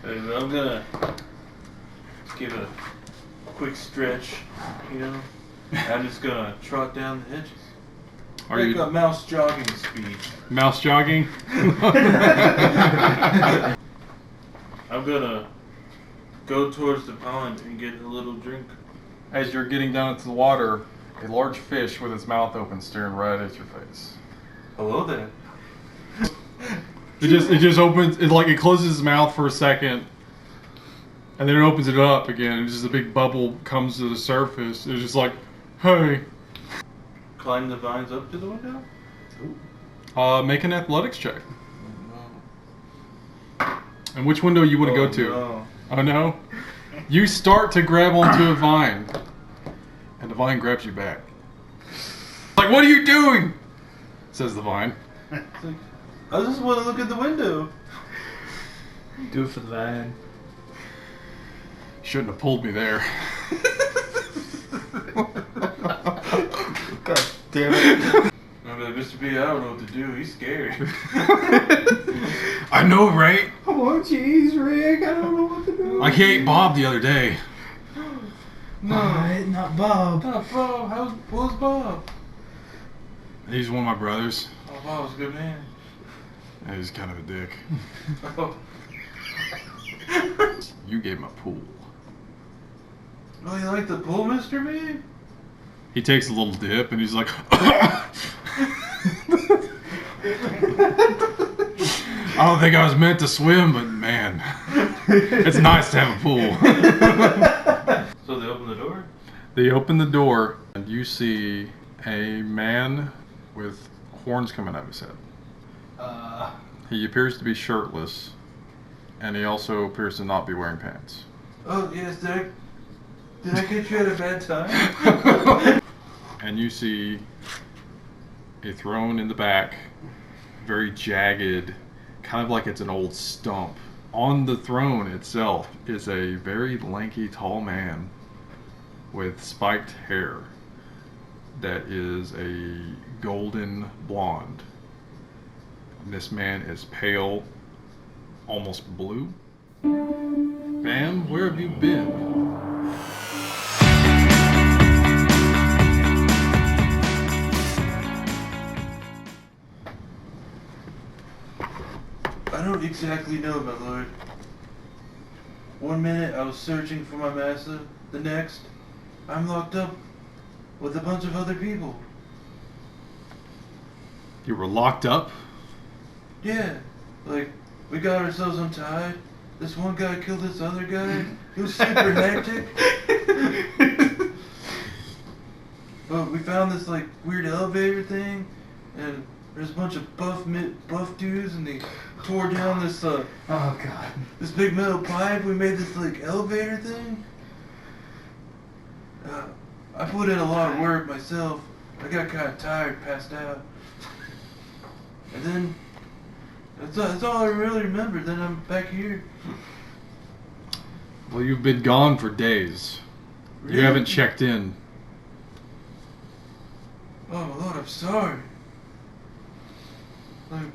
Hey, I'm gonna give a quick stretch, you know? I'm just gonna trot down the hedges. Like a mouse jogging speed. Mouse jogging? I'm gonna go towards the pond and get a little drink. As you're getting down into the water, a large fish with its mouth open staring right at your face. Hello there. It just opens, it closes its mouth for a second, and then it opens it up again, and just a big bubble comes to the surface. It's just like, hey. Climb the vines up to the window? Make an athletics check. And which window you want to go to? No. Oh no? You start to grab onto a vine, and the vine grabs you back. Like, what are you doing? Says the vine. It's like, I just want to look at the window. Do it for the vine. Shouldn't have pulled me there. God damn it. I'm like, Mr. B, I don't know what to do. He's scared. I know, right? Oh, jeez, Rick. I don't know what to do. I ate Bob the other day. No, not Bob. Not Bob. Who's Bob? He's one of my brothers. Oh, Bob's a good man. Yeah, he's kind of a dick. Oh. You gave him a pool. Oh, you like the pool, Mr. B? He takes a little dip and he's like, I don't think I was meant to swim, but man, it's nice to have a pool. So they open the door? They open the door and you see a man with horns coming out of his head. He appears to be shirtless, and he also appears to not be wearing pants. Oh, yes, did I get you at a bad time? And you see a throne in the back, very jagged, kind of like it's an old stump. On the throne itself is a very lanky, tall man with spiked hair that is a golden blonde. This man is pale, almost blue. Bam, where have you been? I don't exactly know, my lord. One minute I was searching for my master, the next I'm locked up with a bunch of other people. You were locked up? Yeah, like, we got ourselves untied. This one guy killed this other guy. It was super hectic. But we found this, like, weird elevator thing, and there's a bunch of buff dudes, and they tore down this, oh god. this big metal pipe. We made this, like, elevator thing. I put in a lot of work myself. I got kind of tired, passed out. And then, that's all I really remember. Then I'm back here. Well, you've been gone for days. Really? You haven't checked in. Oh, my Lord, I'm sorry. Like,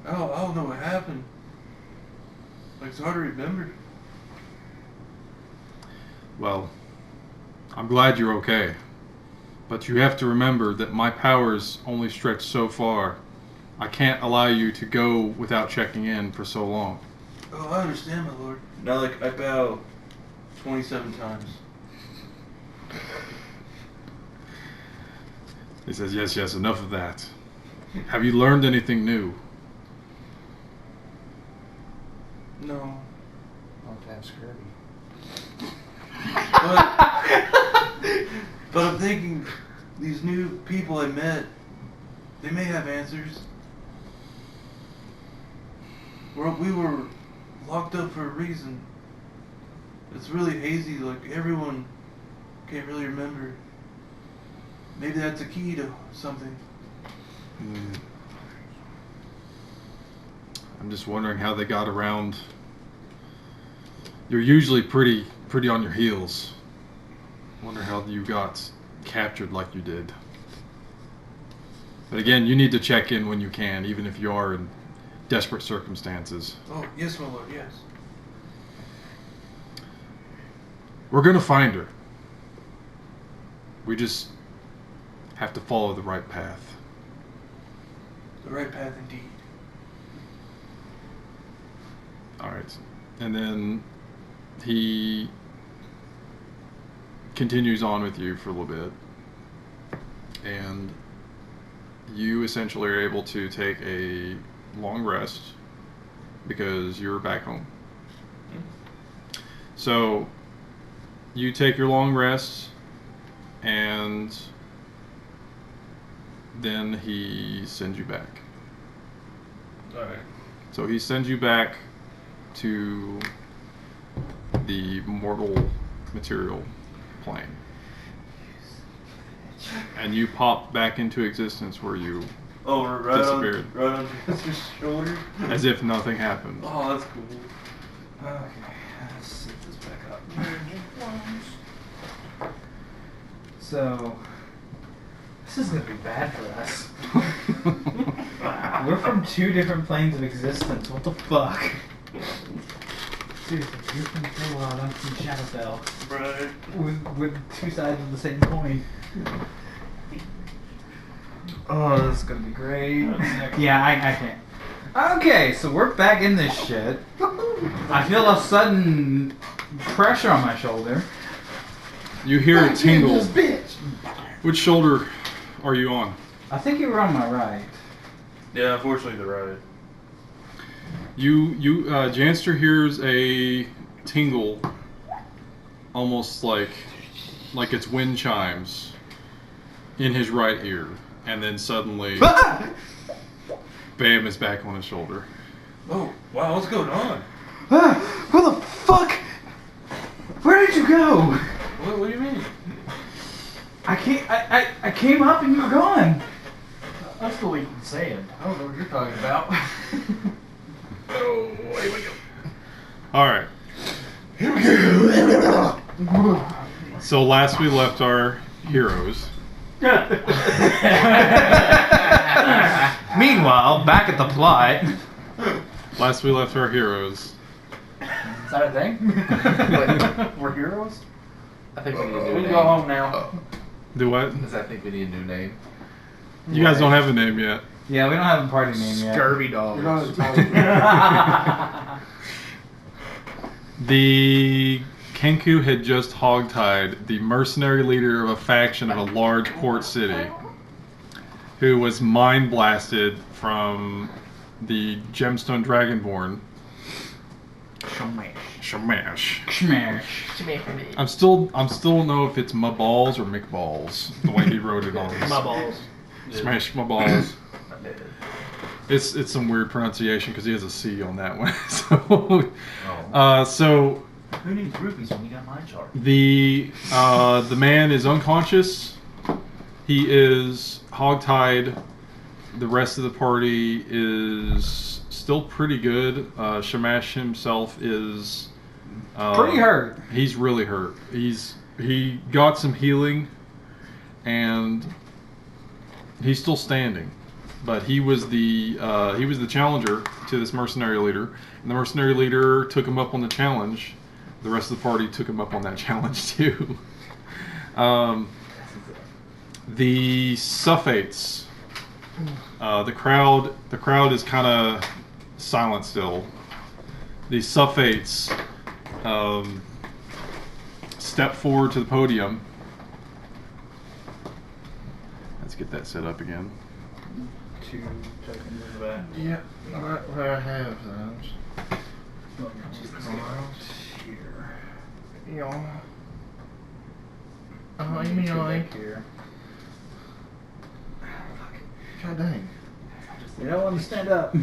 I don't know what happened. Like, it's hard to remember. Well, I'm glad you're okay. But you have to remember that my powers only stretch so far. I can't allow you to go without checking in for so long. Oh, I understand, my Lord. Now, like, I bow 27 times. He says, yes, enough of that. Have you learned anything new? No. I'll ask Kirby. But I'm thinking, these new people I met, they may have answers. We were locked up for a reason. It's really hazy, like everyone can't really remember. Maybe that's a key to something. I'm just wondering how they got around. You're usually pretty on your heels. Wonder how you got captured like you did. But again, you need to check in when you can, even if you are in desperate circumstances. Oh, yes, my lord, yes. We're going to find her. We just have to follow the right path. The right path indeed. Alright. And then he continues on with you for a little bit. And you essentially are able to take a long rest because you're back home. So you take your long rest, and then he sends you back. Alright. So he sends you back to the mortal material plane. And you pop back into existence where you Oh, right disappeared. On his shoulder? As if nothing happened. Oh, that's cool. Okay, let's set this back up. So, this is gonna be bad for us. We're from 2 different planes of existence. What the fuck? Seriously, you're from Fillmore, I'm from Shadowfell. Right. With 2 sides of the same coin. Oh, this is gonna be great. Yeah, I can't. Okay, so we're back in this shit. I feel a sudden pressure on my shoulder. You hear a tingle. Bitch. Which shoulder are you on? I think you were on my right. Yeah, unfortunately, the right. Janster hears a tingle, almost like it's wind chimes, in his right ear, and then suddenly, Bam is back on his shoulder. Oh, wow, what's going on? Where the fuck? Where did you go? What do you mean? I came up and you were gone. I'm still eating sand. I don't know what you're talking about. Oh, here we go. All right. So last we left our heroes. Meanwhile, back at the plot. Last we left our heroes. Is that a thing? Wait, we're heroes? I think we need a new We name. can go home now. Do what? Because I think we need a new name. You guys don't have a name yet. Yeah, we don't have a party name yet. Scurvy dogs. You're not Italian. The Kenku had just hogtied the mercenary leader of a faction of a large port city, who was mind blasted from the Gemstone Dragonborn. Shamash. Smash. I'm still don't know if it's my balls or McBalls, the way he wrote it on his. My balls. Smash my balls. It's some weird pronunciation because he has a C on that one. So Who needs rupees when you got my chart? the man is unconscious. He is hogtied. The rest of the party is still pretty good. Shamash himself is Pretty hurt. He's really hurt. He got some healing, and he's still standing. But he was the challenger to this mercenary leader, and the mercenary leader took him up on the challenge. The rest of the party took him up on that challenge too. The Suffates. The crowd is kind of silent still. The Suffates step forward to the podium. Let's get that set up again. 2 tokens in the back. Yeah, what I have those. Here. Yeah. Oh, you mean like? Here. God dang. You don't want to stand up.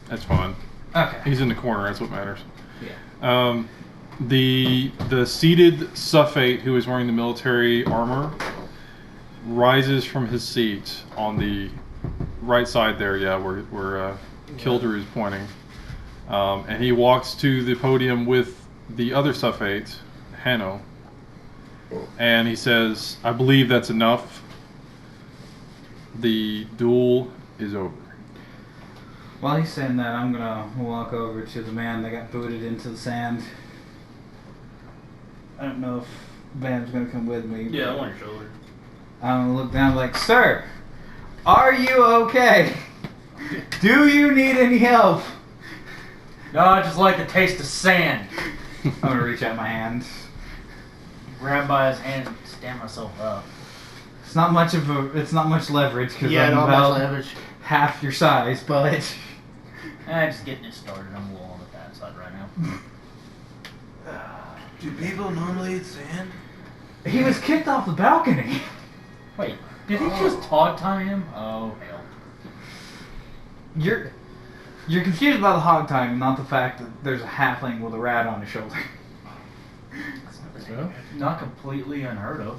That's fine. Okay. He's in the corner. That's what matters. Yeah. The seated Suffate who is wearing the military armor rises from his seat on the right side there, yeah, where Kildare is pointing. And he walks to the podium with the other Suffate, Hanno. And he says, I believe that's enough. The duel is over. While he's saying that, I'm gonna walk over to the man that got booted into the sand. I don't know if Bam's gonna come with me. Yeah, I'm on your shoulder. I'm gonna look down like, sir, are you okay? Do you need any help? No, I just like the taste of sand. I'm gonna reach out my hand. Grab by his hand and stand myself up. It's not much leverage because Yeah, I'm not much about leverage. half your size, but Just getting it started. I'm a little on the fat side right now. Do people normally eat sand? he was kicked off the balcony. Wait, did he just hog tie him? Oh hell. You're confused about the hog time, not the fact that there's a halfling with a rat on his shoulder. So? Not completely unheard of.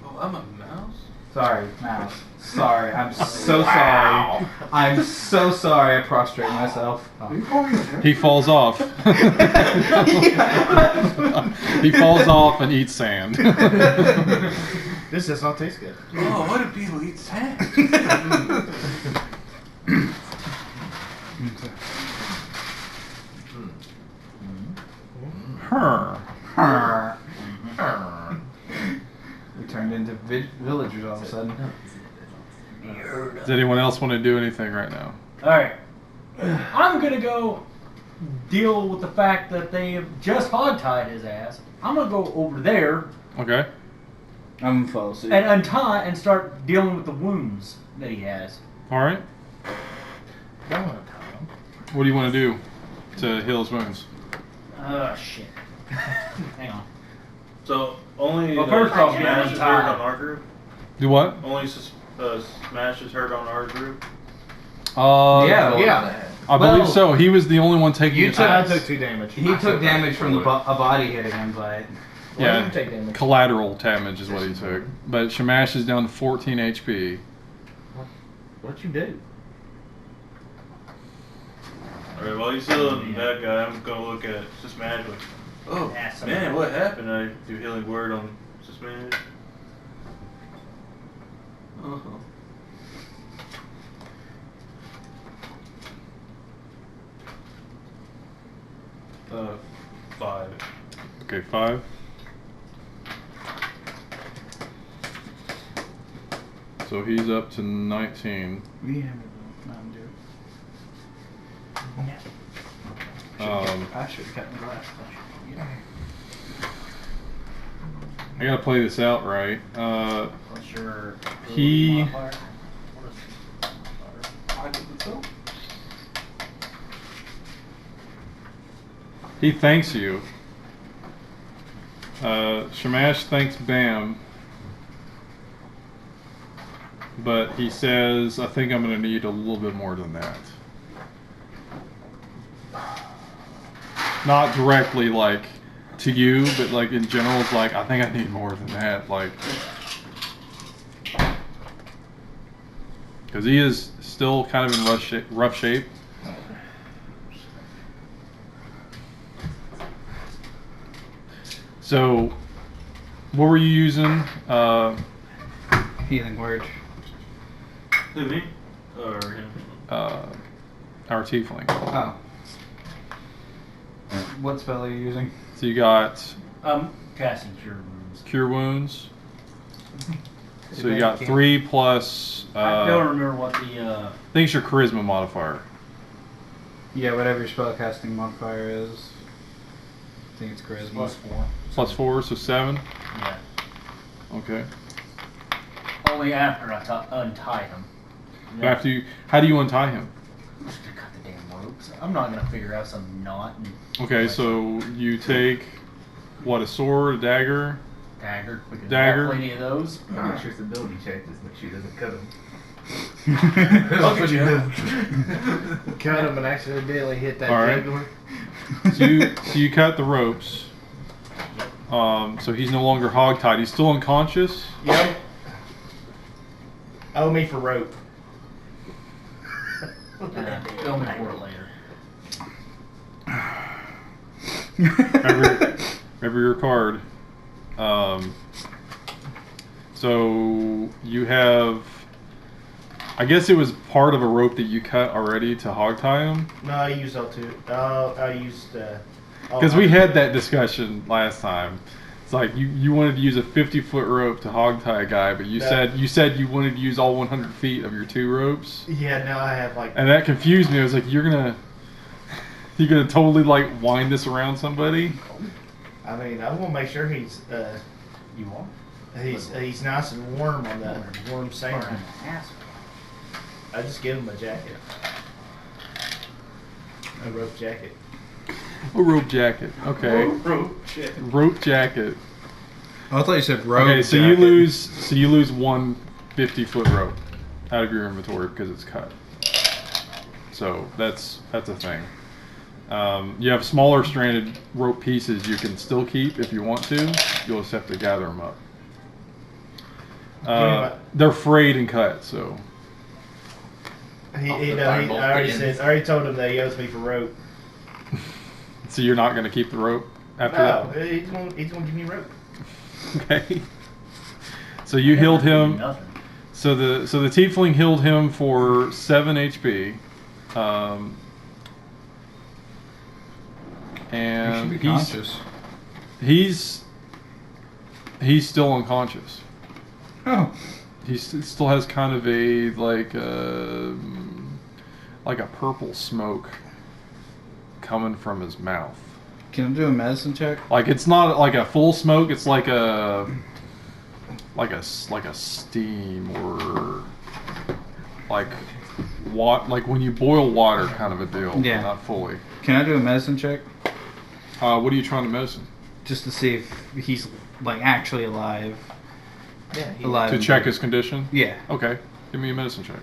Oh, I'm a mouse? Sorry, mouse. Sorry, I'm so sorry. I'm so sorry I prostrate myself. Oh. He falls off. He falls off and eats sand. This does not taste good. Oh, why do people eat sand? Her. We turned into villagers all of a sudden. Does anyone else want to do anything right now? Alright. I'm gonna go deal with the fact that they have just hog-tied his ass. I'm gonna go over there Okay. I'm gonna follow suit. and untie and start dealing with the wounds that he has. All right. Don't want to tie him. What do you want to do to heal his wounds? Oh shit. Hang on. So only Well, first off, Smash yeah, is I'm heard on our group. Do what? Only Smash is heard on our group. Yeah. Yeah. I believe Well, so. He was the only one taking you I attacks. took 2 damage. He took damage from a body hitting him, but Well, you can take damage. Collateral damage is what he took. But Shamash is down to 14 HP. What'd you do? Alright, while he's healing that guy, I'm gonna look at Smash like, oh Ass man, up. what happened? I do healing word on Smash. Uh-huh. Uh, 5. Okay, 5. So he's up to 19. we have Mountain Dew. I should have kept my glass. I gotta play this out right. What's your He- modifier? What is modifier? He thanks you. Shamash thanks Bam. But he says, I think I'm gonna need a little bit more than that. Not directly like to you, but like in general, it's like I think I need more than that. Like, because he is still kind of in rough shape. So, what were you using? Healing word. Who, me? Or him? Our tiefling. Oh. What spell are you using? So you got Casting Cure Wounds. Cure Wounds. So you got 3 plus. I don't I remember what the think it's your Charisma modifier. Yeah, whatever your spellcasting modifier is. I think it's charisma. +4. Plus 4, so 7. Yeah. Okay. Only after I untie him. Yeah. After you, how do you untie him? I'm just gonna cut the damn ropes. I'm not gonna figure out some knot and Okay, so you take what, a sword, a dagger? dagger. We can Dagger. have plenty of those. I'm not sure it's ability check just make sure he doesn't cut him. I'll get you out. Cut him and accidentally hit that All right. jugular. So you cut the ropes. So he's no longer hogtied. He's still unconscious. Yep. Owe me for rope. Film me for it later. Remember your card. So you have, I guess it was part of a rope that you cut already to hog tie him. No, I used all two. I used. Because we had that discussion last time. It's like you wanted to use a 50-foot rope to hog tie a guy, but you said you wanted to use all 100 feet of your 2 ropes. Yeah, now I have like. And that confused me. I was like, you're gonna totally like wind this around somebody. I mean, I want to make sure he's. You want? He's nice and warm on the warm sand. I just give him a jacket. A rope jacket. A rope jacket. Okay. Rope jacket. Oh, I thought you said rope. Okay, so you lose one 50-foot rope out of your inventory because it's cut. So that's a thing. You have smaller stranded rope pieces you can still keep if you want to. You'll just have to gather them up. They're frayed and cut, so. I already told him that he owes me for rope. So you're not going to keep the rope after that? No, he's going to give me rope. Okay. So you healed him. So the tiefling healed him for 7 HP. And he should be conscious. He's still unconscious. Oh. He still has kind of a like a purple smoke coming from his mouth. Can I do a medicine check? Like it's not like a full smoke. It's like a steam or like when you boil water kind of a deal. Yeah. Not fully. Can I do a medicine check? What are you trying to medicine? Just to see if he's like actually alive. Yeah, Alive. To check his condition? Yeah. Okay. Give me a medicine check.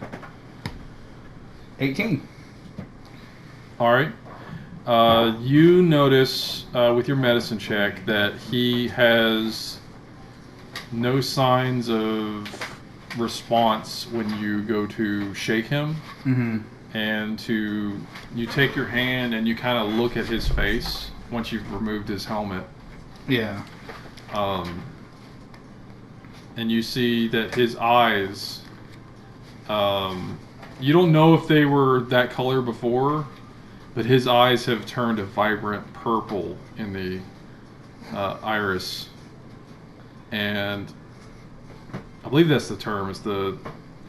18. All right. You notice with your medicine check that he has no signs of response when you go to shake him. Mm-hmm. And you take your hand and you kind of look at his face once you've removed his helmet. Yeah. And you see that his eyes, you don't know if they were that color before, but his eyes have turned a vibrant purple in the iris. And I believe that's the term, it's the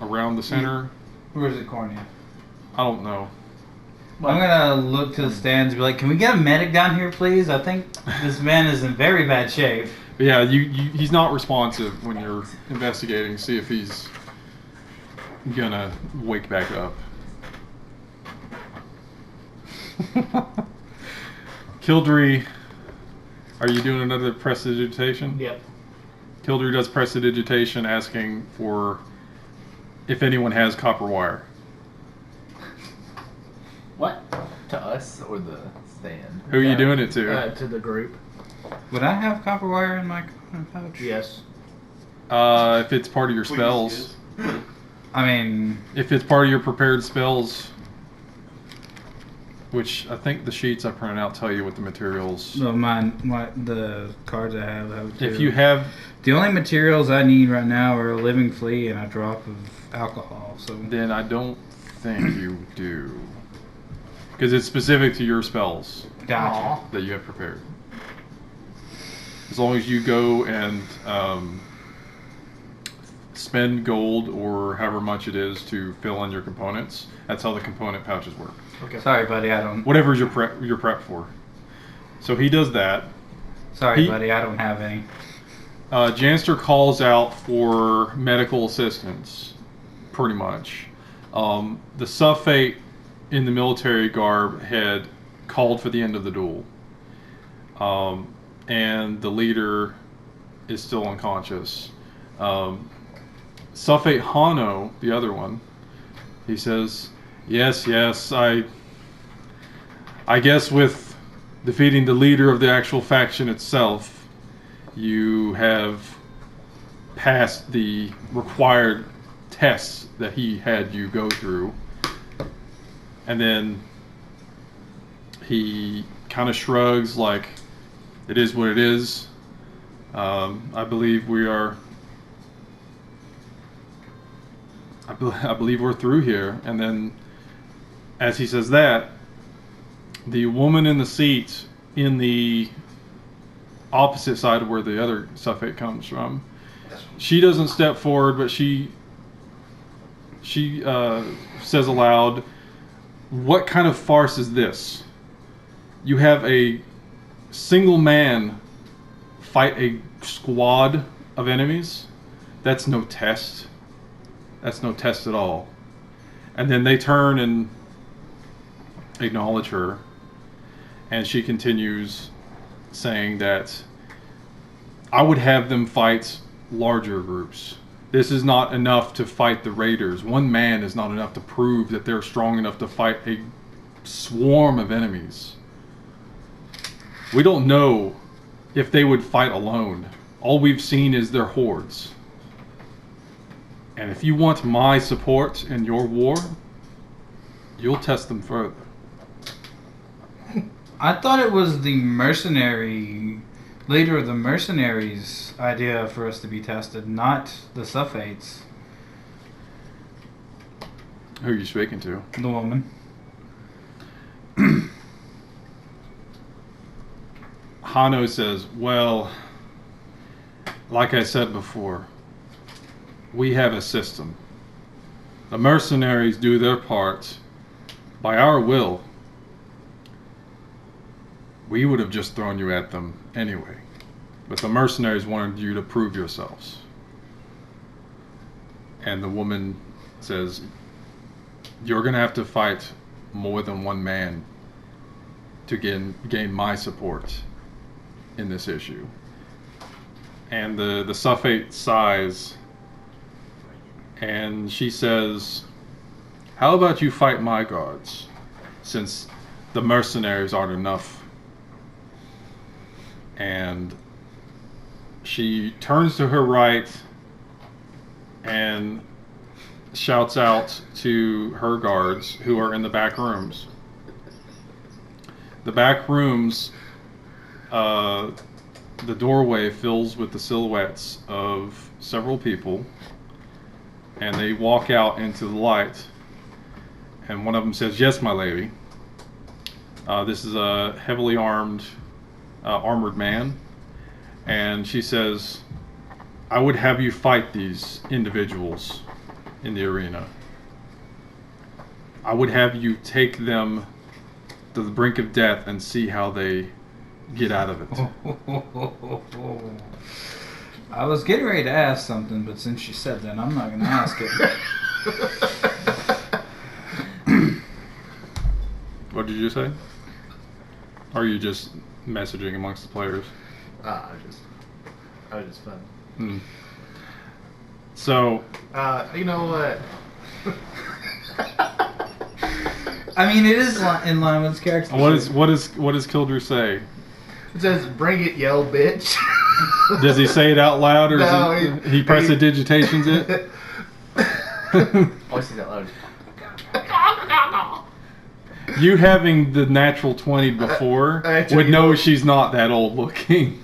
around the center. Where's the cornea? I don't know. I'm gonna look to the stands and be like, can we get a medic down here, please? I think this man is in very bad shape. But yeah, he's not responsive when you're investigating. See if he's gonna wake back up. Kildree, are you doing another prestidigitation? Yep. Kildree does prestidigitation, asking for if anyone has copper wire. What? To us or the stand? Who are you doing it to? To the group. Would I have copper wire in my pouch? Yes. If it's part of your spells. I mean, If it's part of your prepared spells, which I think the sheets I printed out tell you what the materials. no, the cards I have If you have, the only materials I need right now are a living flea and a drop of alcohol. So then I don't think you do, because it's specific to your spells gotcha. that you have prepared. As long as you go and spend gold or however much it is to fill in your components, that's how the component pouches work. Okay. Sorry, buddy, I don't. Whatever's your prep for. So he does that. Sorry, buddy, I don't have any. Janster calls out for medical assistance, pretty much. The suffate in the military garb had called for the end of the duel. And the leader is still unconscious. Suffate Hano, the other one, he says, yes, I guess with defeating the leader of the actual faction itself, you have passed the required tests that he had you go through. And then he kind of shrugs like, it is what it is. I believe we are... I believe we're through here. And then, as he says that, the woman in the seat in the opposite side of where the other suffix comes from, she doesn't step forward, but she says aloud, "What kind of farce is this? You have a single man fight a squad of enemies? That's no test. That's no test at all." And then they turn and acknowledge her, and she continues saying that I would have them fight larger groups. This is not enough to fight the raiders. One man is not enough to prove that they're strong enough to fight a swarm of enemies. We don't know if they would fight alone. All we've seen is their hordes. And if you want my support in your war, you'll test them further. I thought it was the leader of the mercenaries' idea for us to be tested, not the Suffates. Who are you speaking to? The woman. Hano says, well, like I said before, we have a system. The mercenaries do their part by our will. We would have just thrown you at them anyway. But the mercenaries wanted you to prove yourselves. And the woman says, you're going to have to fight more than one man to gain my support in this issue. And the Suffate sighs, and she says, how about you fight my guards, since the mercenaries aren't enough? And she turns to her right and shouts out to her guards who are in the back rooms. The back rooms, the doorway fills with the silhouettes of several people, and they walk out into the light, and one of them says, yes, my lady. This is a heavily armored man, and she says, I would have you fight these individuals in the arena. I would have you take them to the brink of death and see how they get out of it. I was getting ready to ask something, but since she said that, I'm not going to ask it. What did you say? Or are you just messaging amongst the players? I was just fun. Mm. So, you know what? I mean, it is in line with his character. what does Kildrew say? It says, "Bring it, yo, bitch." Does he say it out loud, or No, he prestidigitations it? Oh, say that loud. You having the natural 20 before would know she's not that old looking.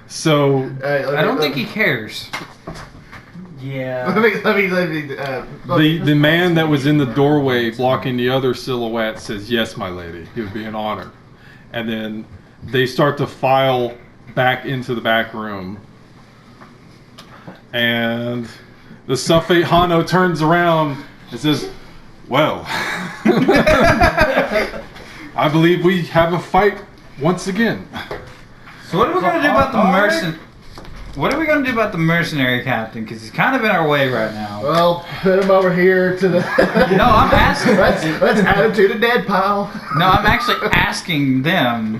So I don't think he cares. Yeah. Let me. the man that was in the doorway blocking the other silhouette says, yes, my lady. It would be an honor. And then they start to file back into the back room. And the Suffate Hano turns around and says, well, I believe we have a fight once again. So what are we going to do about the What are we going to do about the mercenary captain? Because he's kind of in our way right now. Well, put him over here to the. No, I'm asking. Let's add him to the dead pile. No, I'm actually asking them.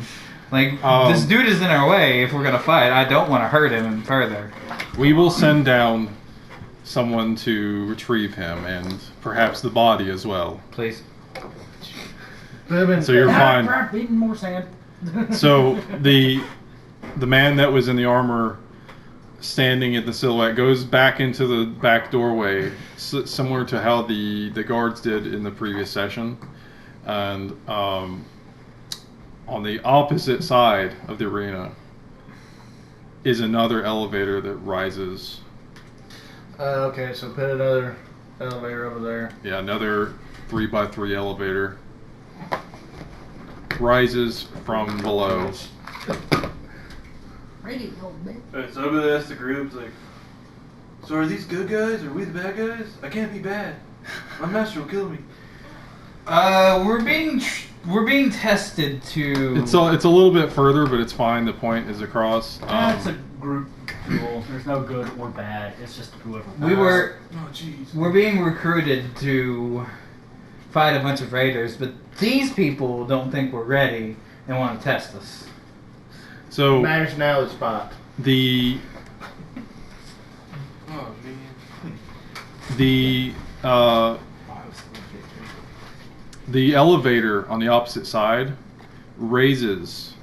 Like, this dude is in our way if we're going to fight. I don't want to hurt him further. We will send down someone to retrieve him, and perhaps the body as well. Please. So you're fine. Eating more sand. So the man that was in the armor standing at the silhouette goes back into the back doorway, similar to how the guards did in the previous session, And on the opposite side of the arena is another elevator that rises. Okay, so put another elevator over there. Yeah, another 3x3 elevator rises from below. Alright, so I'm gonna ask the group, like, so are these good guys? Are we the bad guys? I can't be bad. My master will kill me. We're being tested to. It's a little bit further, but it's fine. The point is across. That's a group rule. There's no good or bad. It's just whoever. Oh jeez. We're being recruited to fight a bunch of raiders, but these people don't think we're ready and want to test us. So Matters now the spot. the Oh man. the elevator on the opposite side raises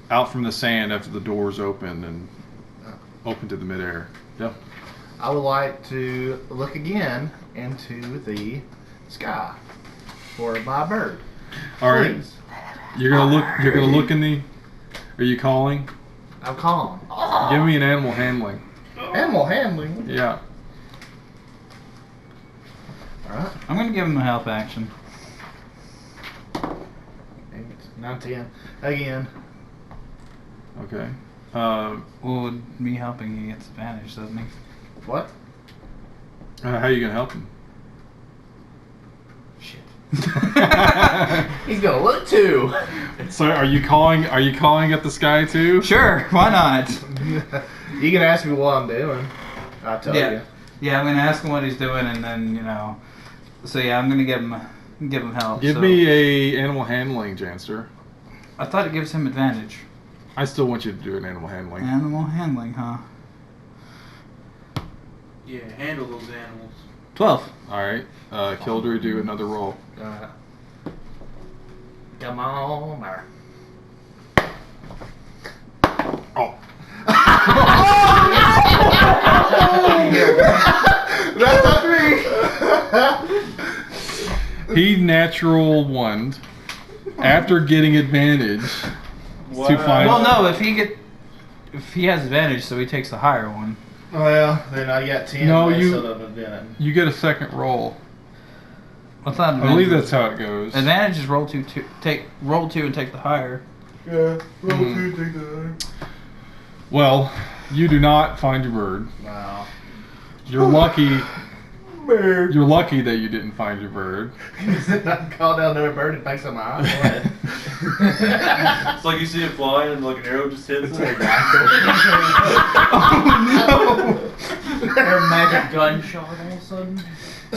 out from the sand after the doors open and open to the midair. Yeah. I would like to look again into the sky for my bird. All right. Please. You're gonna look. You're gonna look in the. Are you calling? I'm calm. Give me an animal handling. Animal handling. Yeah. Alright. I'm gonna give him a help action. 9, 10. Again. Okay. Well, with me helping, he gets advantage, doesn't he? What? How are you gonna help him? Shit. He's gonna look too. So are you calling? Are you calling at the sky too? Sure, why not? You can ask me what I'm doing. I'll tell you. Yeah, I'm gonna ask him what he's doing, and then So yeah, I'm gonna give him help. Give me a animal handling, Janster. I thought it gives him advantage. I still want you to do an animal handling. Animal handling, huh? Yeah, handle those animals. 12. All right. Kildare, do another roll. Come on, there. Oh. That's not me. He natural one after getting advantage to find. Well, no, if he has advantage, so he takes the higher one. Well, then I got 10. No, and I you- still haven't done it. You get a second roll. I thought I believe that's how it goes. advantage is roll two and take the higher. Yeah, roll 2, take the Well, you do not find your bird. Wow. You're lucky. Bird. You're lucky that you didn't find your bird. I call down another bird and thinks I'm out. It's like you see it flying and like an arrow just hits it. Their magic gunshot all of a sudden.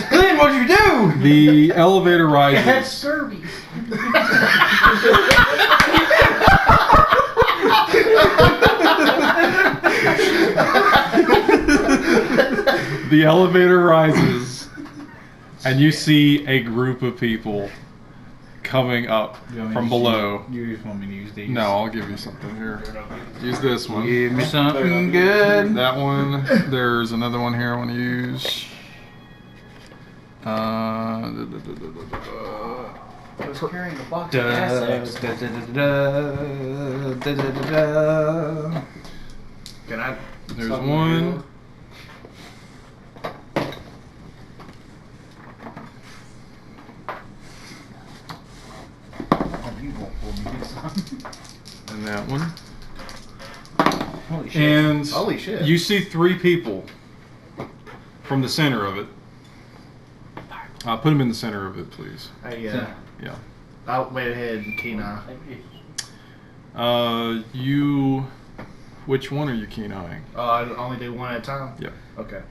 Glenn, what'd you do? The elevator It had rises. scurvy. The elevator rises, and you see a group of people coming up from below. You just want me to use these? No, I'll give you something here. Use this one. Give me something good. That one. There's another one here I want to use. I was carrying a box of Da, assets. da, da, da, da, da, da. Can I? There's something one. to You won't pull me this time. And that one. Holy shit. And Holy shit. you see 3 people from the center of it. Put them in the center of it, please. Hey, Yeah. I went ahead and Kena. You. Which one are you keen-eyeing? I only do one at a time? Yep. Okay.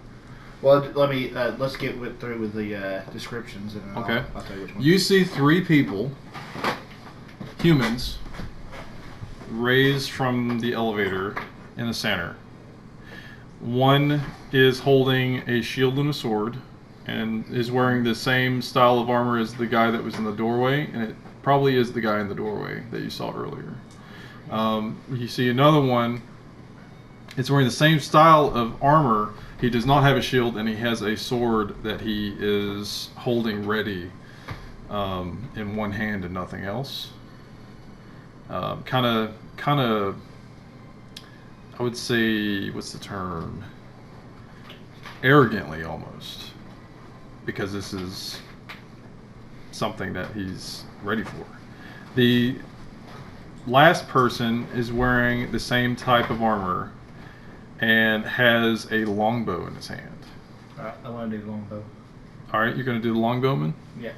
Well, let me, let's get through with the descriptions and Okay. I'll tell you which one. You see 3 people, humans, raised from the elevator in the center. One is holding a shield and a sword and is wearing the same style of armor as the guy that was in the doorway, and it probably is the guy in the doorway that you saw earlier. You see another one. It's wearing the same style of armor. He does not have a shield, and he has a sword that he is holding ready. in one hand and nothing else. Kind of. I would say, what's the term? Arrogantly, almost, because this is something that he's ready for. The last person is wearing the same type of armor and has a longbow in his hand. Alright, I want to do longbow. All right, you're going to do the longbowman? Yeah.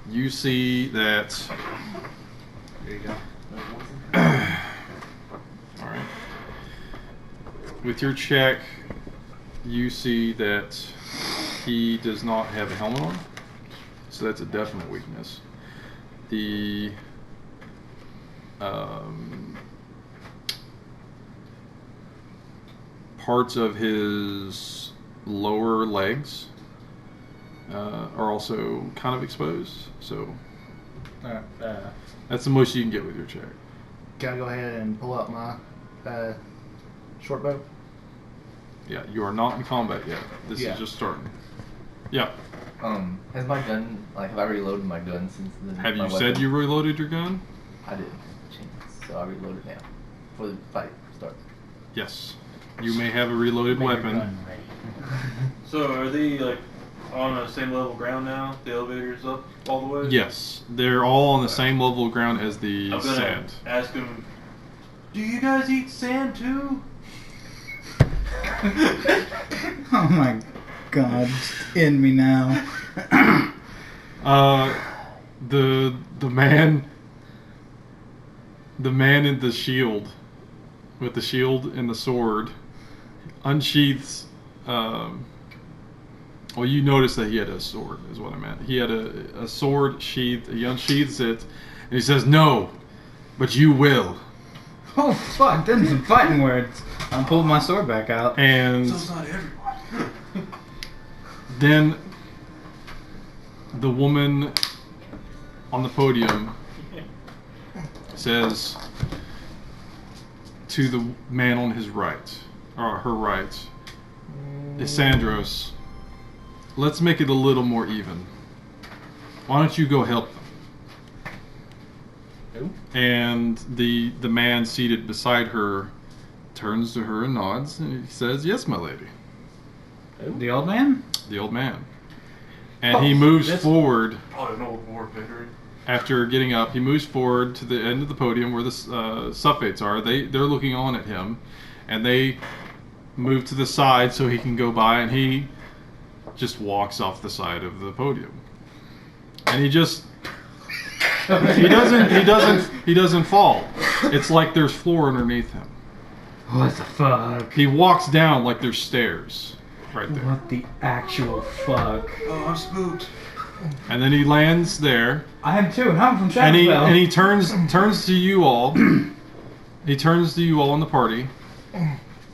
You see that... There you go. All right. With your check, you see that he does not have a helmet on, so that's a definite weakness. The parts of his lower legs are also kind of exposed, so that's the most you can get with your check. Can I go ahead and pull out my short bow? Yeah, you are not in combat yet. This is just starting. Yeah. Has my gun, like, have I reloaded my gun since the... Have you said you reloaded your gun? I did. So I reloaded now. Before the fight starts. Yes. You may have a reloaded weapon. So are they like on the same level ground now? The elevator's up all the way? Yes. They're all on the same level of ground as the I'm gonna sand. ask them, do you guys eat sand too? Oh my god, just end me now. The man in the shield, with the shield and the sword, unsheaths. Well, you noticed that he had a sword, is what I meant. He had a sword sheath. He unsheaths it, and he says, "No, but you will." Oh fuck, then some fighting words. I'm pulling my sword back out. And So it's not everyone. then the woman on the podium says to the man on his right, or her right, Isandros, let's make it a little more even. Why don't you go help them? And the man seated beside her turns to her and nods, and he says, "Yes, my lady." The old man? The old man. And he moves forward. Probably an old war veteran. After getting up, he moves forward to the end of the podium where the Suffates are. They're looking on at him, and they move to the side so he can go by, and he just walks off the side of the podium. And he just he doesn't fall. It's like there's floor underneath him. What the fuck? He walks down like there's stairs right there. What the actual fuck? Oh, I'm spooked. And then he lands there. I am too, and I'm from And Shadowfell. he turns to you all. He turns to you all in the party,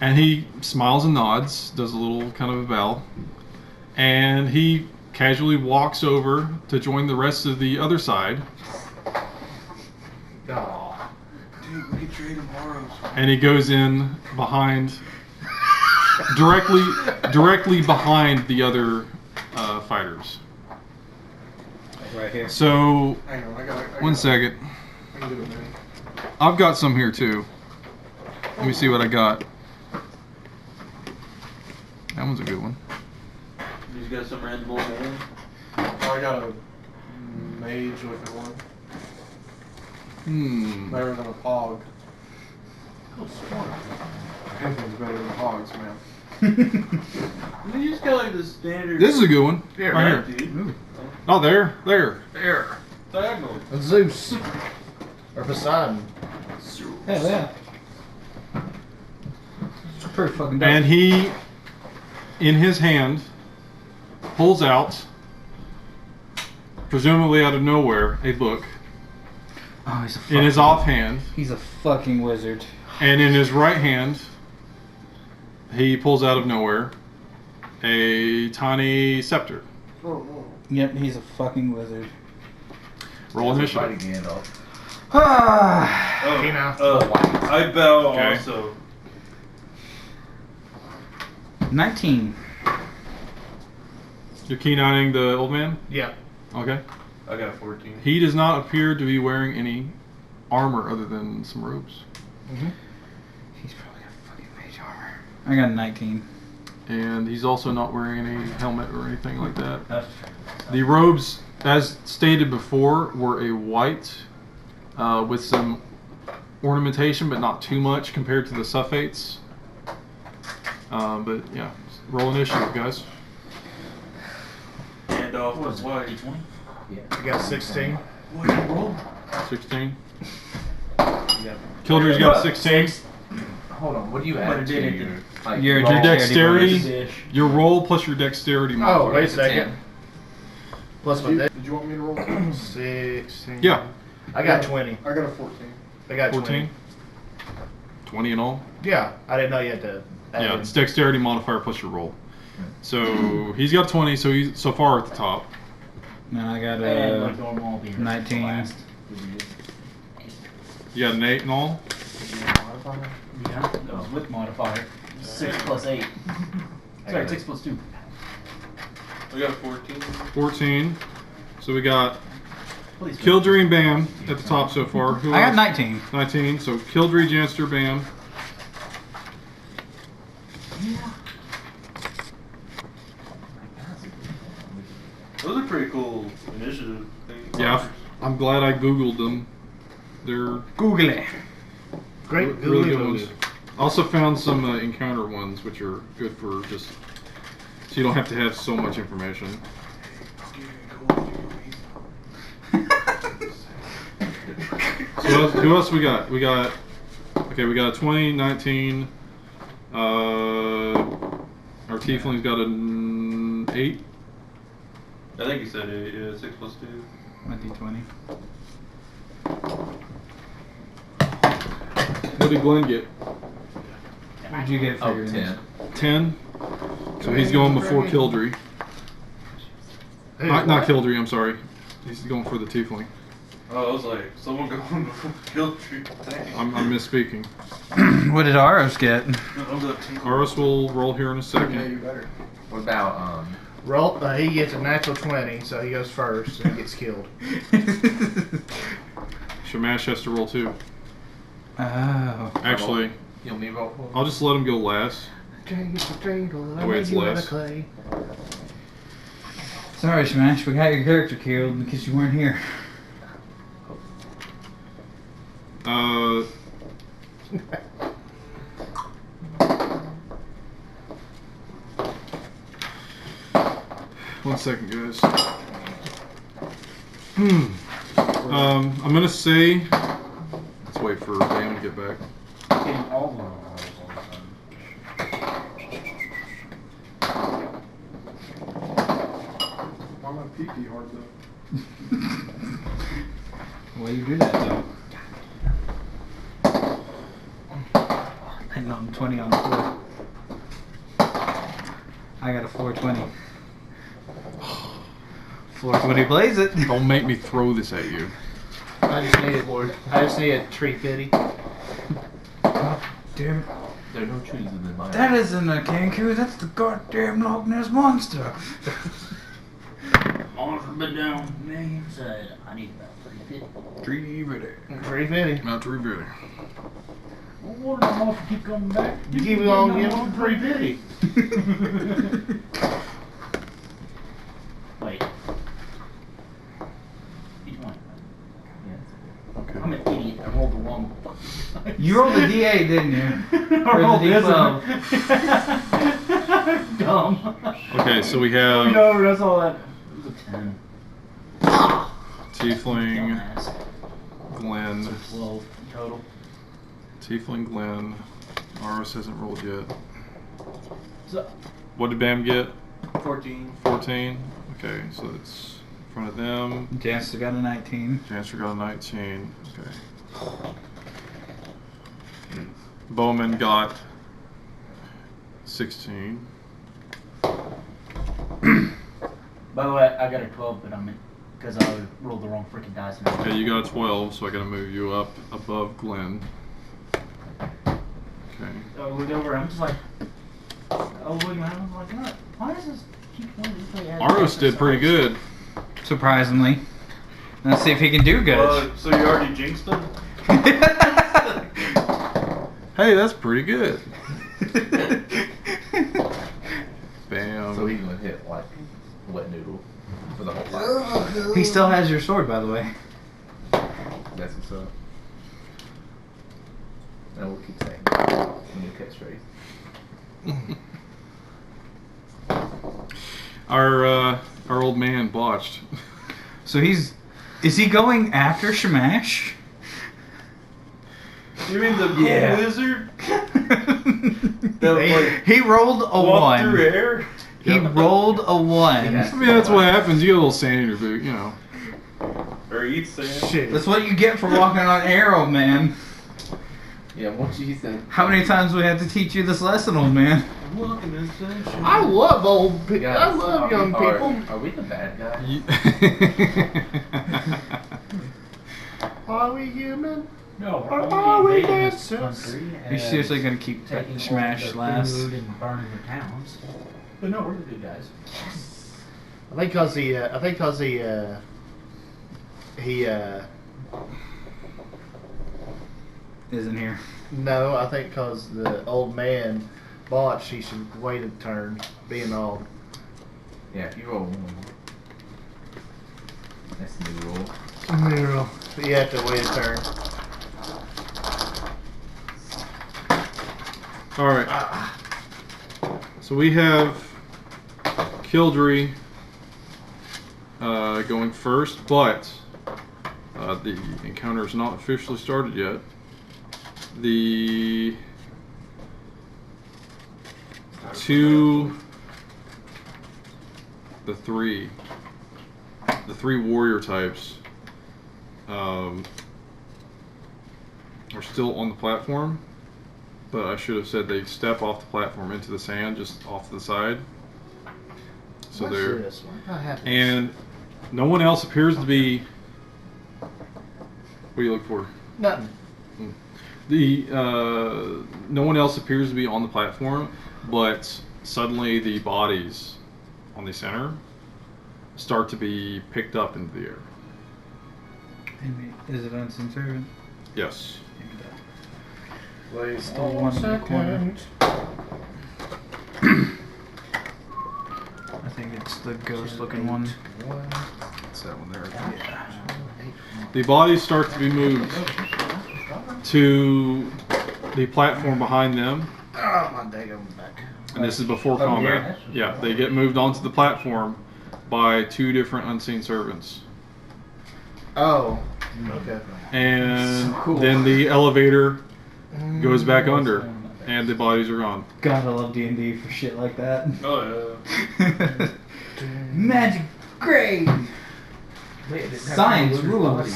and he smiles and nods, does a little kind of a bow, and he casually walks over to join the rest of the other side. Oh. Dude, we could trade him horrors. And he goes in behind, directly behind the other fighters. Right here. So, Hang on, I got one second. I can do it, man. I've got some here too. Let me see what I got. That one's a good one. He's got some random old man. Oh, I got a mage with one. Better than a pog. Everything's better than hogs, man. You just got like the standard. This is a good one. Here, right Right, here. dude. Oh, there. There. Diagonal. A Zeus. Or Poseidon. Hell yeah. It's pretty fucking dope. And he, in his hand, pulls out, presumably out of nowhere, a book. Oh, he's a fucking... In his offhand, He's a fucking wizard. and in his right hand, he pulls out of nowhere a tiny scepter. Yep, he's a fucking wizard. Roll initiative. Fighting Gandalf. Ah. Oh, Tina. I bow Okay. also. 19. You're keen-eyeing the old man? Yeah. Okay. I got a 14. He does not appear to be wearing any armor other than some robes. He's probably got fucking mage armor. I got a 19. And he's also not wearing any helmet or anything like that. That's The robes, as stated before, were a white with some ornamentation, but not too much compared to the Suffates. But yeah, roll initiative, guys. Hand off what was was white. it? D20? Yeah. I got 16. What did you roll? 16. Yep. Kildre's got 16. Hold on. What do you But add it to did it. your like Your roll? dexterity. Dish. Your roll plus your dexterity Oh, modifier. wait a It's a second. 10. Plus my dex. Did you want me to roll? 16. Yeah. I got 20. I got a 14. I got 14. 20 in all. Yeah, I didn't know you had to. Add Yeah, in. it's dexterity modifier plus your roll. So he's got 20, so he's so far at the top. No, I got And a like normal, I'll be here 19. last. You got an 8 in all. Yeah, that was with modifier. 6 plus 8. Sorry, 6 plus 2. I got a 14. 14. So we got Please. Kildre and Bam at the top so far. Who I got else? 19. 19. So Kildre, Janster, Bam. Those are pretty cool initiative things. Yeah, I'm glad I googled them. They're Google it. Great. really good Google ones. Also found some encounter ones, which are good for just so you don't have to have so much information. So who else we got? We got we got a 20, 19. Our tiefling's got an 8. I think you said 8. Yeah, 6 plus 2. My D20. What did Glenn get? What'd you get for Oh, your 10. 10. So he's going before Kildre. Hey, Not what? Kildre, I'm sorry. He's going for the tiefling. Oh, I was like, someone going before kill tree. I'm misspeaking. What did Aros get? I'm gonna take Aros will roll here in a Yeah, second. you better. What about Roll. He gets a natural 20, so he goes first and he gets killed. Shamash has to roll too. Oh. Actually, you want me to roll for? I'll just let him go last. Oh, wait, it's less. Sorry, Smash. We got your character killed because you weren't here. One second, guys. I'm gonna say. Let's wait for Dan to get back. Getting all the rolls all of a sudden. Why my pee hard though? Well, you do that though. Hitting on 20 on the floor. I got a 420. 420 plays it. Don't make me throw this at you. I just need a tree fitty. Damn it. There are no trees in my That isn't a Kanku, that's the goddamn Loch Ness monster. Monster bit down. Name said, I need about 350. Tree ready. Tree fitty. Not tree ready. Well, what did the monster keep coming back? You keep it on giving tree fitty. Wait. Each one. Okay. I'm an idiot. I rolled the wrong. You rolled a D8, didn't you? I rolled the this D12. one. Dumb. Okay, so we have No, that's all that. It was a 10. Tiefling, Dumbass. Glenn, 12 total. Tiefling, Glenn. Aros hasn't rolled yet. So, What did Bam get? 14. 14. Okay, so it's in front of them. Janster got a 19. Janster got a 19. Okay. Bowman got 16. by the way, I got a 12, but I'm in because I rolled the wrong freaking dice. And Okay, you got a 12, so I gotta move you up above Glenn. Okay. I looked over. I'm just like, I was looking at him. I'm like, why does this keep wanting to play? Aros did pretty good. surprisingly. Let's see if he can do good. So you already jinxed him? Hey, that's pretty good. Bam. So he's gonna hit like wet noodle for the whole fight. He still has your sword, by the way. That's what's up. And we'll keep saying new catchphrase. Our old man botched. So is he going after Shamash? You mean the cool wizard? He rolled a Walk 1. through air? He rolled a 1. I mean, that's what happens. You get a little sand in your boot, you know. Or eat sand? Shit. That's what you get for walking on air, old man. Yeah, once you said. How many times we have to teach you this lesson, old man? I'm walking in sand. I love old people. I Guys, love young people. Are we the bad guys? Are we human? No, Are we're we only invading this dancers? country. Are you seriously gonna keep taking Smash all last? the food and burning the towns. But no, we're the good guys. I think cause he Isn't here. no, I think cause the old man botched, he should wait a turn, being all. Yeah, if you roll 1. That's the new rule. Mineral. You have to wait a turn. Alright. So we have Kildry going first, but the encounter is not officially started yet. The three warrior types are still on the platform, but I should have said they step off the platform into the sand just off to the side. So What's they're this? What happened? and no one else appears to be. What do you look for? Nothing. No one else appears to be on the platform, but suddenly the bodies on the center start to be picked up into the air. Is it unseen servant? Yes. Wait, Still one in the corner. I think it's the ghost-looking one. That's that one there. Yeah. The bodies start to be moved to the platform behind them. Oh my daggum back. And this is before combat. Yeah, they get moved onto the platform by 2 different unseen servants. Oh. Okay. And then the elevator goes back under, and the bodies are gone. God, I love D&D for shit like that. Oh, yeah. Magic grade! Science rules.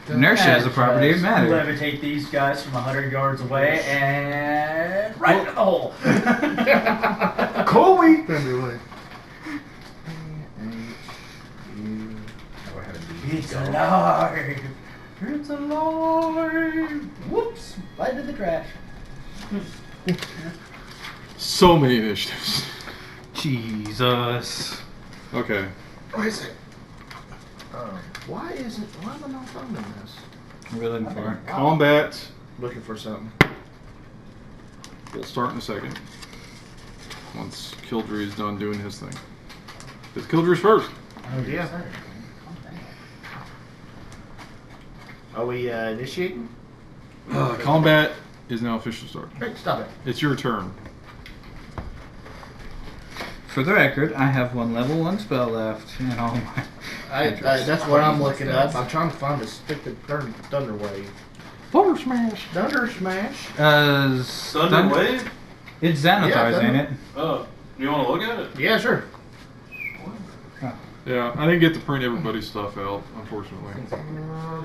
Inertia is a property of matter. Levitate these guys from 100 yards away and right into the hole. Colby! It's alive. It's alive. Whoops! Right into the trash. So many initiatives. Jesus. Okay. Why is it? Why am I not finding this? What are we looking for? Combat Looking for something. will start in a second. Once Kildry is done doing his thing. Because Kildry's first. Oh yeah. Are we initiating? Combat is now officially started. Hey, stop it. It's your turn. For the record, I have 1 level 1 spell left in all my... That's what I'm looking up. I'm trying to find the stupid thunder wave. Thunder Smash! Thunder smash. Thunder Wave? It's Xanathars, Yeah, ain't it? Oh, you want to look at it? Yeah, sure. Yeah, I didn't get to print everybody's stuff out, unfortunately.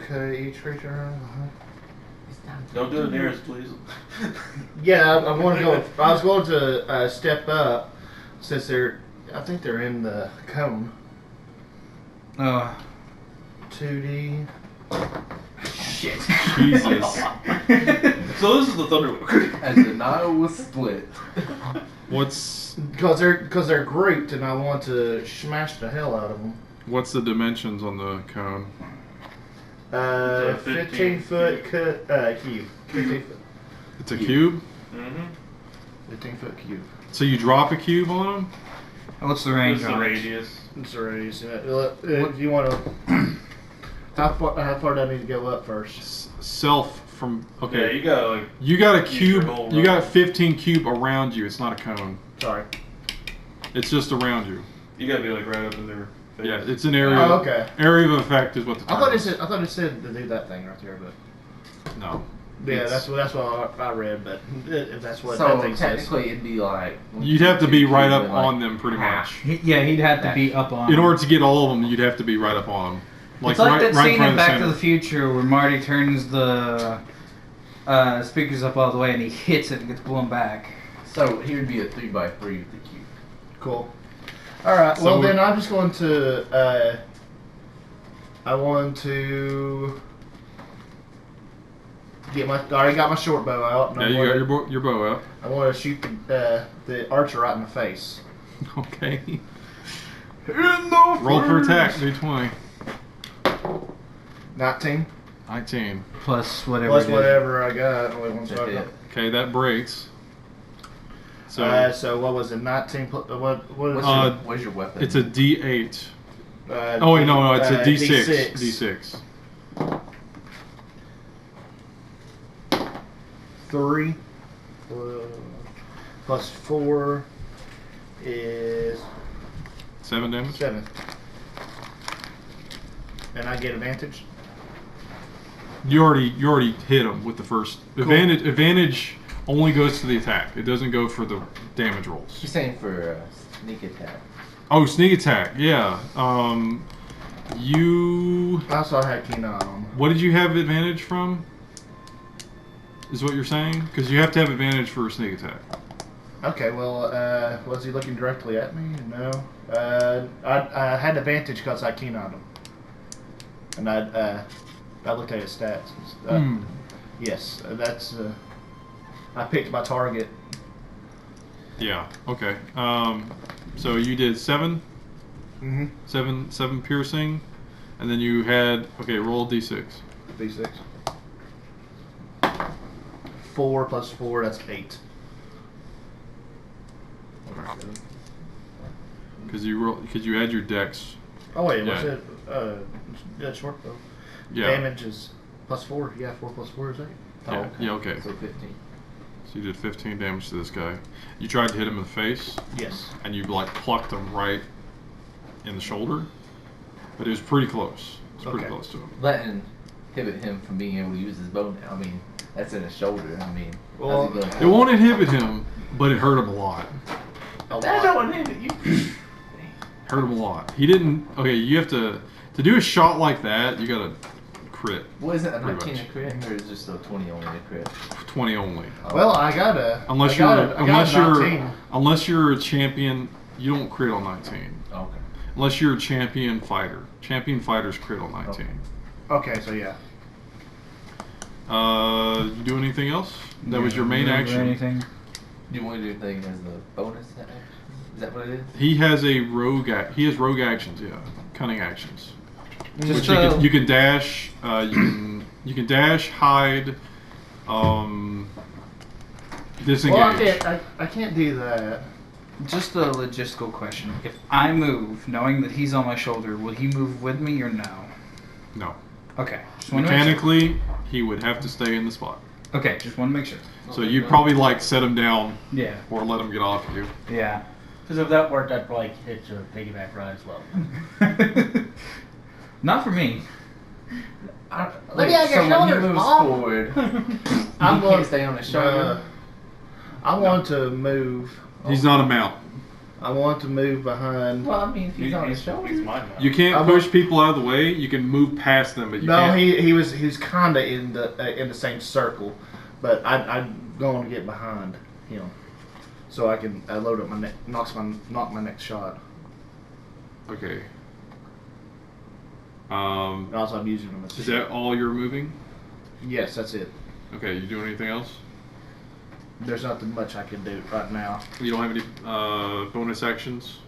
Okay, each creature. Don't do it near us, please. Yeah, I want to go. I was going to step up since they're. I think they're in the cone. 2D. Shit. Jesus. So this is the Thunder. As the Nile was split. What's Because they're grouped, and I want to smash the hell out of them. what's the dimensions on the cone? 15 foot cube. 15 foot. It's a cube. Mm-hmm. 15 foot cube. So you drop a cube on them. What's the range What's the on it? radius? It's a radius. If you want to, how far do I need to go up first? Self from Yeah, okay. you got like. You got a Use cube. your whole You got rope. 15 cube around you. It's not a cone. Sorry. It's just around you. You gotta be like right up in their face. Yeah, it's an area. Oh, okay. Area of effect is what the term I thought it is. said to do that thing right there, but No. yeah, It's- that's what I read. But if that's what So that thing says, technically, it'd be like. You'd have to be right up like on them pretty half. much. Yeah, he'd have to be up on. In order to get all of them, you'd have to be right up on them. It's like that in scene front in of Back to center. the Future where Marty turns the speakers up all the way and he hits it and gets blown back. So here'd be a 3x3 with the cube. cool. All right. So Well, we- then I'm just going to. I want to get my. I already got my short bow out. And Yeah, I you wanna- got your bow out. I want to shoot the archer right in the face. Okay. In the Roll for attack. D20. 19 19. Plus whatever. plus it is. whatever I got. Only one That's shot. it. Okay, that breaks. So So what was it? 19 plus what is What's your weapon? it's a D8. it? Oh wait, no, it's a D6. D6. 3 plus 4 is 7 damage. 7. And I get advantage. You already hit him with the first advantage. Only goes to the attack. It doesn't go for the damage rolls. She's saying for sneak attack. Oh, sneak attack. Yeah. You. I also had keen eye on. What did you have advantage from? Is what you're saying? Because you have to have advantage for a sneak attack. Okay, well, was he looking directly at me? No. I had advantage because I keen on him. And I looked at his stats. Yes, that's. I picked my target. Yeah. Okay. So you did 7. Mm-hmm. 7 piercing, and then you had roll a d6. D6. 4 plus 4, that's 8. Because you had your dex. Oh wait, Yeah. what's it? Yeah, short bow. Yeah. Damage is plus 4. Yeah, 4 plus 4 is 8. Yeah. Yeah. Okay. So 15. So you did 15 damage to this guy. You tried to hit him in the face, Yes. and you like plucked him right in the shoulder, but it was pretty close. It's pretty Okay. close to him. That inhibit him from being able to use his bow now. I mean, that's in his shoulder. I mean, Well, how's he gonna It won't inhibit him, but it hurt him a lot. A That lot. don't inhibit you. Hurt him a lot. He didn't. Okay, you have to do a shot like that. You gotta crit. What is it? A Pretty 19 much. a crit, or is it just a 20 only a crit? 20 only. Well, I got a. Unless I got you're a- I got a 19. unless you're a champion, you don't crit on 19. Okay. Unless you're a champion fighter. Champion fighters crit on 19. Okay, so yeah. You do anything else? That was your main Move or action. Anything? Do you want to do anything as the bonus action? Is that what it is? He has a rogue. He has rogue actions. Yeah, cunning actions. Just Which you can dash. You can dash, hide, disengage. Well, I can't do that. Just a logistical question. If I move, knowing that he's on my shoulder, will he move with me or no? No. Okay. Just want to make sure. Mechanically, he would have to stay in the spot. Okay. Just want to make sure. So you'd probably like set him down Yeah. or let him get off you. Yeah. Because if that worked, I'd probably hit your piggyback ride as well. Not for me. Wait, I get so when he shoulders, moves Mom. forward, I'm he going can't stay on his shoulder. I want to move. He's not a mount. I want to move behind. Well, I mean, if he's on his shoulder. He's mine now. You can't I'm push people out of the way. You can move past them, but you No, can't. he's kind of in the same circle, but I'm going to get behind him, so I can load up my knock my next shot. Okay. And also, I'm using him as Is that all you're moving? Yes, that's it. Okay, you doing anything else? There's nothing much I can do right now. You don't have any bonus actions?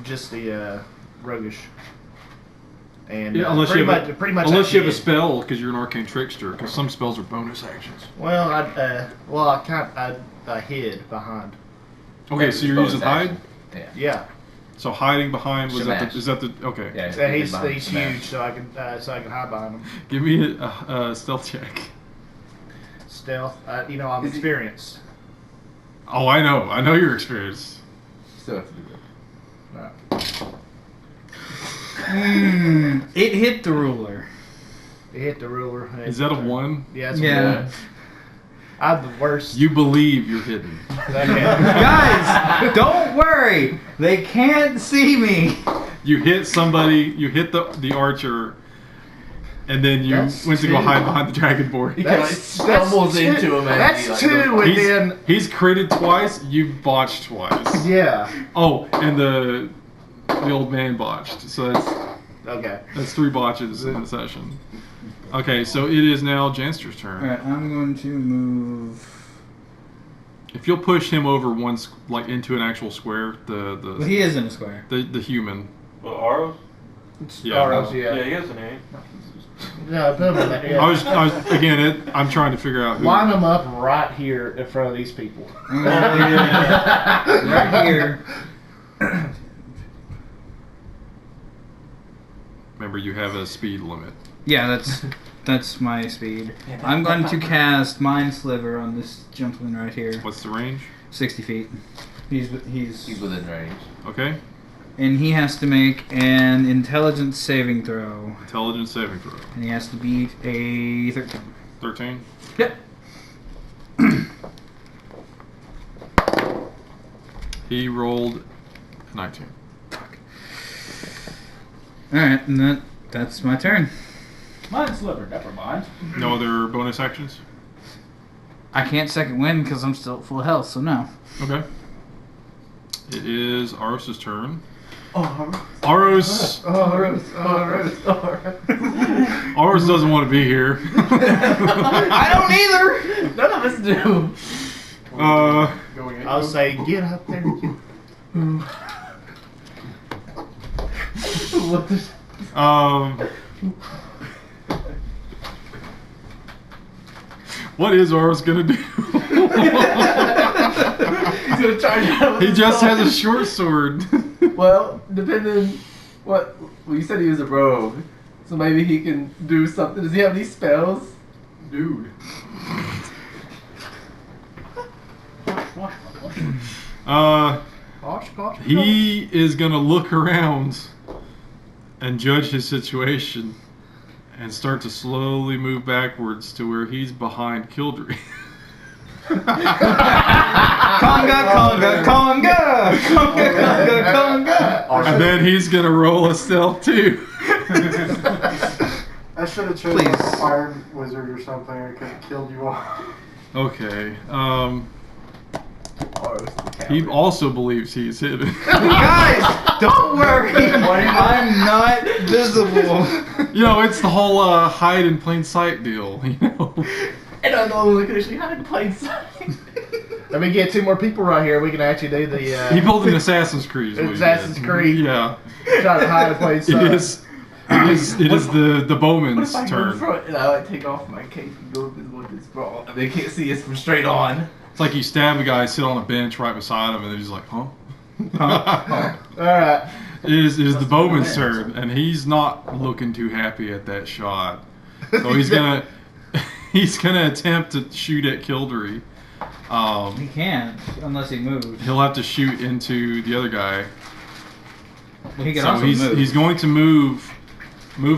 Just the roguish. And Yeah, unless pretty you have much, pretty much. unless you have a hid. spell, because you're an arcane trickster. Because some spells are bonus actions. Well, I hid behind. Okay, so you're Bonus using hide. action. Yeah. Yeah. So hiding behind was Shamash. is that the okay? Yeah. So he's behind Shamash. huge, so I can hide behind him. Give me a stealth check. Stealth. I'm Is he- experienced. Oh, I know you're experienced. Still have to do that. It hit the ruler. He hit the ruler. Is that a 1? Yeah. It's Yeah. A 1. I'm the worst. You believe you're hidden. Okay. Guys, don't worry. They can't see me. You hit somebody. You hit the archer, and then you That's went to go two. hide behind the dragonborn. He kind of stumbles into him. And That's he, like, two goes- within. He's critted twice. You've botched twice. Yeah. Oh, and the old man botched. So Okay. that's 3 botches in the session. Okay, so it is now Janster's turn. Alright, I'm going to move. If you'll push him over once, like into an actual square, Well, the he is in a square. human. Well, Aros? Yeah. Aros, Yeah, yeah. he has a name. No, put him in there. Yeah. I was again. I'm trying to figure out who. Line them up right here in front of these people. Right here. Remember, you have a speed limit. Yeah, that's my speed. I'm going to cast Mind Sliver on this gentleman right here. What's the range? 60 feet. He's He's within range. Okay. and he has to make an intelligence saving throw, Intelligence saving throw. and he has to beat a 13. 13. Yep. He rolled a 19. Alright, and that's my turn. Mind Sliver, never mind. No other bonus actions? I can't second win because I'm still at full health, so no. Okay. It is Aros's turn. Oh, Aros. Aros doesn't want to be here. I don't either! none of us do. Going I'll say, get up there. What is Aros gonna do? He's gonna charge out. He just has a short sword. Well, depending what. Well, you said he was a rogue, so maybe he can do something. Does he have any spells? Dude. He is gonna look around and judge his situation and start to slowly move backwards to where he's behind Kildry. Conga! And then he's gonna roll a stealth too. I should have chosen Please. a fire wizard or something. I could have killed you all. Okay. Or it was the He coward? also believes he's hidden. Guys, don't worry. I'm not visible. You know, it's the whole hide in plain sight deal. You know. And I'm the only one who can actually hide in plain sight. Let me get two more people right here. We can actually do the. He pulled an Assassin's Creed. is what he Assassin's did. Creed. Yeah. Try to hide in plain sight. It is. It is the What bowman's if I go in turn. front and I like take off my cape and go invisible with this brawl and they can't see us from straight on? It's like you stab a guy, sit on a bench right beside him, and then he's like, "Huh." All right. It is the bowman's turn, and he's not looking too happy at that shot. So he's gonna attempt to shoot at Kildry. He can't, unless he moves. He'll have to shoot into the other guy. He can So also move. he's going to move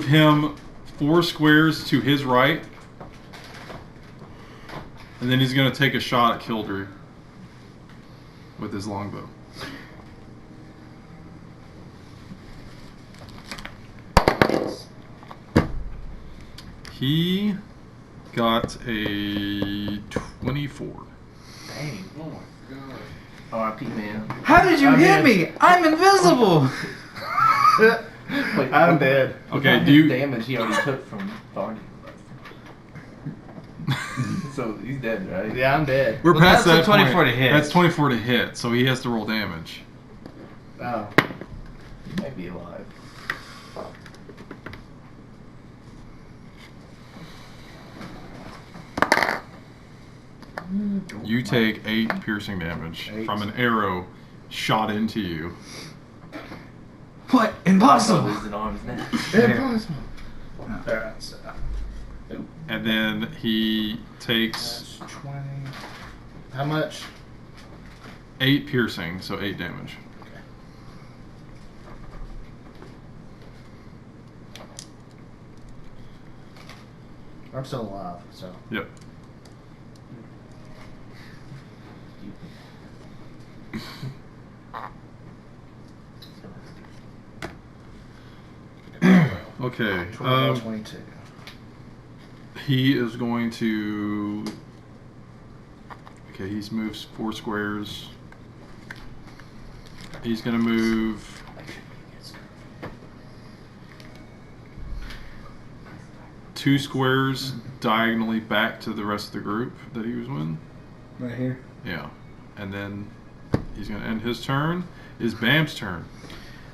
him 4 squares to his right, and then he's going to take a shot at Kildry with his longbow. He got a 24. Dang. Oh my god. R.I.P. man. How did you hit me? I'm invisible! Wait, I'm dead. Okay, what do you? damage he already took from Barney? So he's dead, right? Yeah, I'm dead. We're Well, past that's that a point. 24 to hit. That's 24 to hit, so he has to roll damage. Oh. He might be alive. You take 8 piercing damage 8. from an arrow shot into you. What? Impossible! Losing arms now. Alright, so And then he takes that's 20. How much? 8 piercing, so 8 damage. I'm still alive, so. Yep. Okay. 22. He is going to. Okay, he's moves 4 squares. He's going to move. Two squares diagonally back to the rest of the group that he was with. Right here. Yeah. And then he's going to end his turn. Is Bam's turn.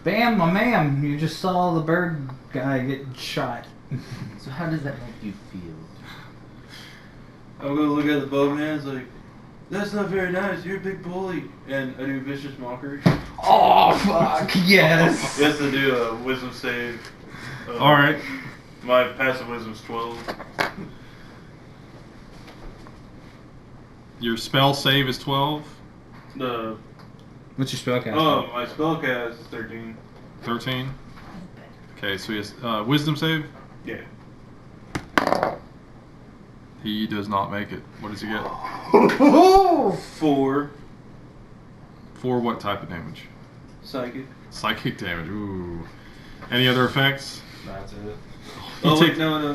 Bam, my man, you just saw the bird guy get shot. So how does that make you feel? I'm gonna look at the bowman. It's like, that's not very nice. You're a big bully, and I do vicious mockery. Oh, fuck, yes. He has to do a wisdom save. All right. My passive wisdom's 12. Your spell save is 12. The What's your spellcast? oh, my spellcast is 13. 13. Okay, so he has wisdom save. Yeah. He does not make it. What does he get? 4 For what type of damage? psychic. Psychic damage. Ooh. Any other effects? That's it. You Oh take- wait, no.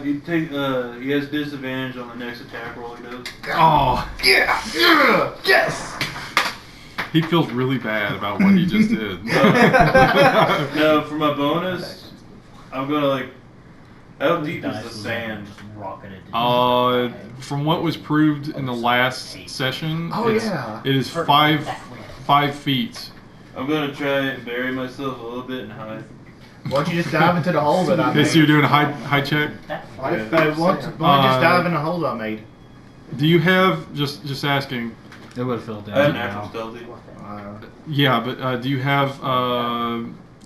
He has disadvantage on the next attack roll he does. Oh, Yeah! Yeah! Yes! he feels really bad about what he just did. No, for my bonus, I'm gonna like. How deep is Dice the was sand? Just rocking it. From what was proved in the last session, Oh, yeah. it is Or 5 that way. 5 feet. I'm gonna try and bury myself a little bit and hide. Why don't you just dive into the hole that I Okay, made? so you're doing a high check. That Why don't you just dive in the hole I made? Do you have just asking? It would have filled I have in. natural stealthy. Yeah, but do you have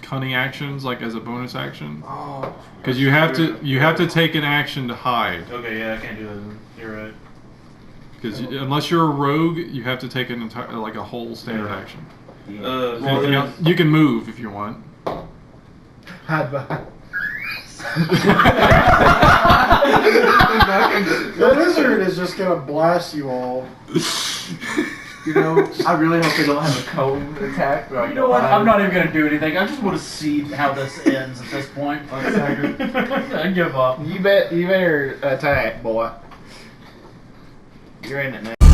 cunning actions like as a bonus action? Oh. Because you have to take an action to hide. Okay, yeah, I can't do that. Then. You're right. Because unless you're a rogue, you have to take an entire like a whole standard Yeah. action. Well, Anything else? You can move if you want. Hide behind. The lizard is just gonna blast you all. You know, I really hope they don't have a cone attack. Or You know what? I'm not even gonna do anything. I just want to see how this ends at this point. I give up. You better attack, boy. You're in it now.